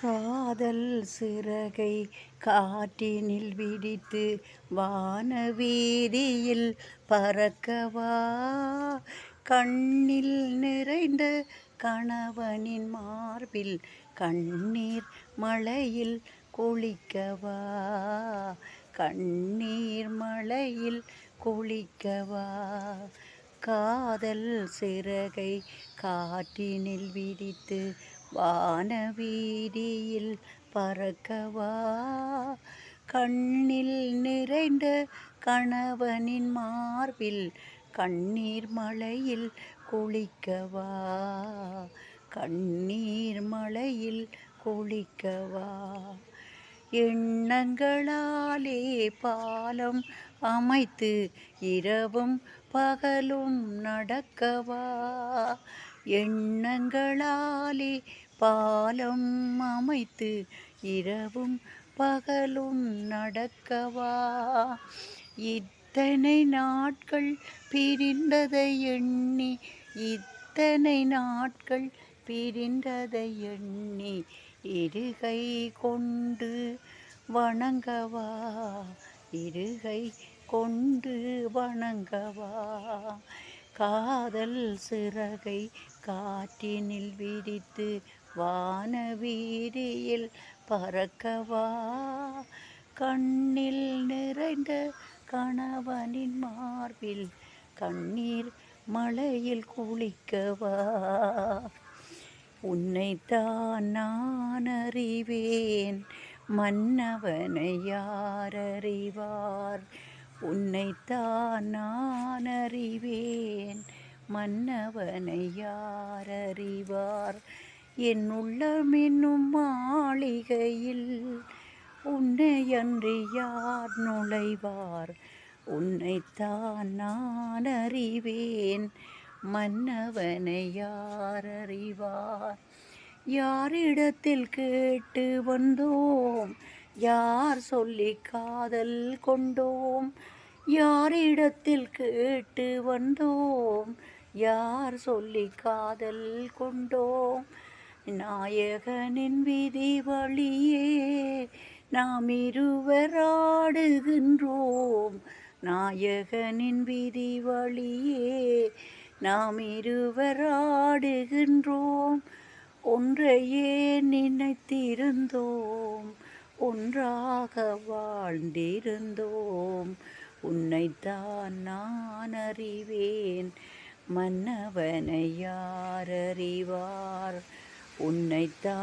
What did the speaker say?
காதல் சிறகை காற்றினில் விரித்து வானவீதியில் பறக்கவா, கண்ணில் நிறைந்த கணவனின் மார்பில் கண்ணீர் மழையில் குளிக்கவா, கண்ணீர் மழையில் குளிக்கவா. காதல் சிறகை காற்றினில் விரித்து வானவீதியில் பறக்கவா, கண்ணில் நிறைந்த கணவனின் மார்பில் கண்ணீர் மழையில் குளிக்கவா, கண்ணீர் மழையில் குளிக்கவா. எண்ணங்களாலே பாலம் அமைத்து இரவும் பகலும் நடக்கவா, எண்ணங்களாலே பாலம் அமைத்து இரவும் பகலும் நடக்கவா. இத்தனை நாட்கள் பிரிந்ததை எண்ணி, இத்தனை நாட்கள் பிரிந்ததை எண்ணி இருகை கொண்டு வணங்கவா, இருகை கொண்டு வணங்கவா. காதல் சிறகை காற்றினில் விரித்து வானவீதியில் பறக்கவா, கண்ணில் நிறைந்த கணவனின் மார்பில் கண்ணீர் மழையில் குளிக்கவா. உன்னைத்தான் நான் அறிவேன், மன்னவனை யார் அறிவார். உன்னைத்தான் நான் அறிவேன், மன்னவனை யார் அறிவார். என் உள்ளம் என்னும் மாளிகையில் உன்னையன்றி யார் நுழைவார். உன்னைத்தான் நான் அறிவேன், மன்னவனை யார் அறிவார். யாரிடத்தில் கேட்டு வந்தோம், யார் சொல்லி காதல் கொண்டோம். யாரிடத்தில் கேட்டு வந்தோம், யார் சொல்லி காதல் கொண்டோம். நாயகனின் விதி வழியே நாம் இருவர் ஆடுகின்றோம், நாயகனின் விதி வழியே நாம் இருவர் ஆடுகின்றோம். ஒன்றையே நினைத்திருந்தோம், ஒன்றாக வாழ்ந்திருந்தோம். உன்னைத்தான் நான் அறிவேன், மன்னவனை யார் அறிவார். உன்னைத்தான்